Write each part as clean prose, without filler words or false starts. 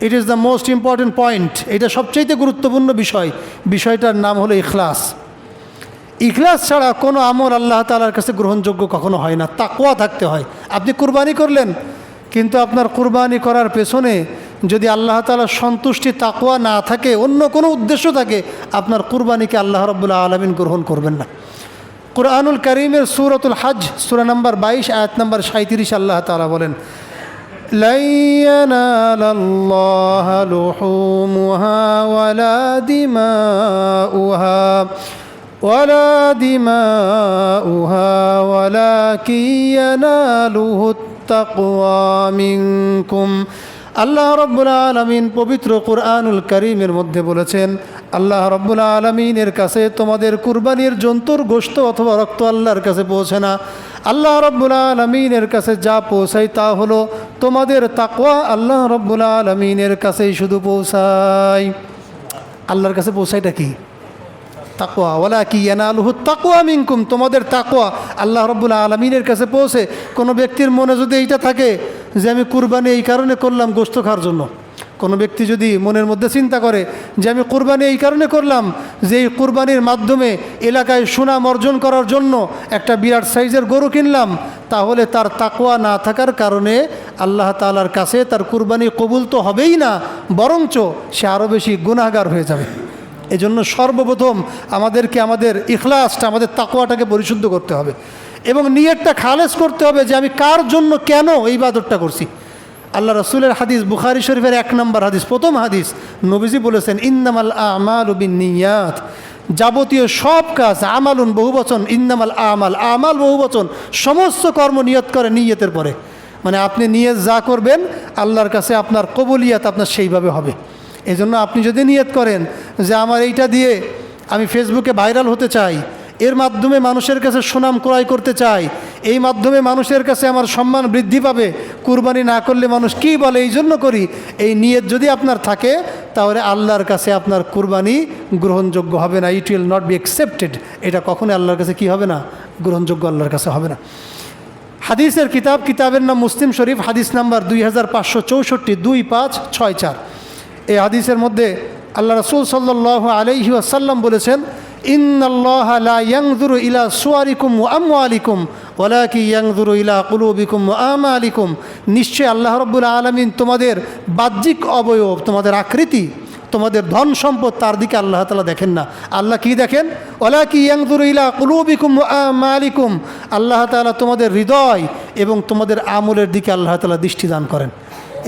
It is the most important point. এটা সবচাইতে গুরুত্বপূর্ণ বিষয়। বিষয়টার নাম হলো ইখলাস। ইখলাস ছাড়া কোনো আমল আল্লাহ তাআলার কাছে গ্রহণযোগ্য কখনো হয় না। তাকওয়া থাকতে হয়। আপনি কুরবানি করলেন, কিন্তু আপনার কুরবানি করার পেছনে যদি আল্লাহ তাআলার সন্তুষ্টি তাকওয়া না থাকে, অন্য কোনো উদ্দেশ্য থাকে, আপনার কুরবানিকে আল্লাহ রাব্বুল আলামিন গ্রহণ করবেন না। কুরআনুল কারীমের সূরাতুল হজ সূরা নম্বর 22 আয়াত নম্বর 37 আল্লাহ তাআলা বলেন, লা ইয়ানালাল্লাহু লুহুমুহা ওয়ালা দিমাউহা ওয়ালাকিন ইয়ানালুহুত তাকওয়া মিনকুম। আল্লাহ রাব্বুল আলামিন পবিত্র কুরআনুল কারীমের মধ্যে বলেছেন, আল্লাহ রাব্বুল আলামিনের কাছে তোমাদের কুরবানির জন্তুর গোশত অথবা রক্ত আল্লাহর কাছে পৌঁছে না। আল্লাহ রাব্বুল আলামিনের কাছে যা পৌঁছায় তা হলো তোমাদের তাকওয়া আল্লাহ রাব্বুল আলামিনের কাছেই শুধু পৌঁছায়। আল্লাহর কাছে পৌঁছায়টা কি? তাকওয়া। ওয়ালাকিন ইয়ানালুহুত তাকওয়া মিনকুম, তোমাদের তাকওয়া আল্লাহ রাব্বুল আলামিনের কাছে পৌঁছে। কোনো ব্যক্তির মনে যদি এইটা থাকে যে আমি কুরবানি এই কারণে করলাম গোশত খাওয়ার জন্য, কোনো ব্যক্তি যদি মনের মধ্যে চিন্তা করে যে আমি কুরবানি এই কারণে করলাম যে এই কুরবানির মাধ্যমে এলাকায় সুনাম অর্জন করার জন্য একটা বিরাট সাইজের গরু কিনলাম, তাহলে তার তাকওয়া না থাকার কারণে আল্লাহ তাআলার কাছে তার কুরবানি কবুল তো হবেই না, বরঞ্চ সে আরও বেশি গুনাহগার হয়ে যাবে। এজন্য সর্বপ্রথম আমাদেরকে আমাদের ইখলাসটা, আমাদের তাকওয়াটাকে পরিশুদ্ধ করতে হবে এবং নিয়তটা খালেস করতে হবে যে আমি কার জন্য কেন এই ইবাদতটা করছি। আল্লাহ রাসূলের হাদিস, বুখারী শরীফের 1 নম্বর হাদিস, প্রথম হাদিস, নবীজি বলেছেন ইন্নামাল আমালু বিন্নিয়াত, যাবতীয় সব কাজ, আমালুন বহুবচন, ইন্নামাল আমাল, আমাল বহুবচন, সমস্ত কর্ম নিয়ত করে নিয়তের পরে। মানে আপনি নিয়ত যা করবেন আল্লাহর কাছে আপনার কবুলিয়াত আপনার সেইভাবে হবে। এজন্য আপনি যদি নিয়ত করেন যে আমার এইটা দিয়ে আমি ফেসবুকে ভাইরাল হতে চাই, এর মাধ্যমে মানুষের কাছে সুনাম ক্রয় করতে চাই, এই মাধ্যমে মানুষের কাছে আমার সম্মান বৃদ্ধি পাবে, কুরবানি না করলে মানুষ কী বলে এই জন্য করি, এই নিয়ত যদি আপনার থাকে তাহলে আল্লাহর কাছে আপনার কুরবানি গ্রহণযোগ্য হবে না। It will not be accepted. এটা কখনোই আল্লাহর কাছে কি হবে না? গ্রহণযোগ্য আল্লাহর কাছে হবে না। হাদিসের কিতাবের নাম মুসলিম শরীফ, হাদিস নাম্বার 2564, 2564। এই হাদিসের মধ্যে আল্লাহ রাসূল সাল্লাল্লাহু আলাইহি ওয়াসাল্লাম বলেছেন, ইন্নাল্লাহা লা ইয়ানজুরু ইলা সুওয়ারিকুম ওয়া আমওয়ালিকুম ওয়ালাকিন ইয়ানজুরু ইলা কুলুবিকুম ওয়া আমালিকুম। নিশ্চয় আল্লাহ রাব্বুল আলামিন তোমাদের বাহ্যিক অবয়ব, তোমাদের আকৃতি, তোমাদের ধন সম্পদ, তার দিকে আল্লাহ তাআলা দেখেন না। আল্লাহ কি দেখেন? ওয়ালাকিন ইয়ানজুরু ইলা কুলুবিকুম ওয়া আমালিকুম। আল্লাহ তাআলা তোমাদের হৃদয় এবং তোমাদের আমলের দিকে আল্লাহ তাআলা দৃষ্টি দান করেন।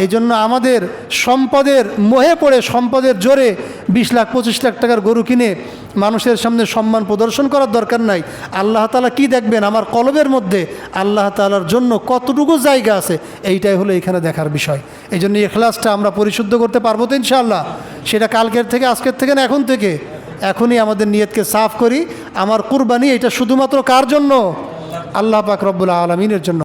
এই জন্য আমাদের সম্পদের মোহে পড়ে, সম্পদের জোরে 20 লাখ 25 লাখ টাকার গরু কিনে মানুষের সামনে সম্মান প্রদর্শন করার দরকার নাই। আল্লাহ তাআলা কি দেখবেন? আমার কলবের মধ্যে আল্লাহ তাআলার জন্য কতটুকু জায়গা আছে, এইটাই হলো এখানে দেখার বিষয়। এই জন্য ইখলাসটা আমরা পরিশুদ্ধ করতে পারবো তো ইনশাআল্লাহ। সেটা কালকের থেকে, আজকের থেকে না, এখন থেকে। এখনই আমাদের নিয়তকে সাফ করি। আমার কুরবানি এটা শুধুমাত্র কার জন্য? আল্লাহ পাক রব্বুল আলামিনের জন্য।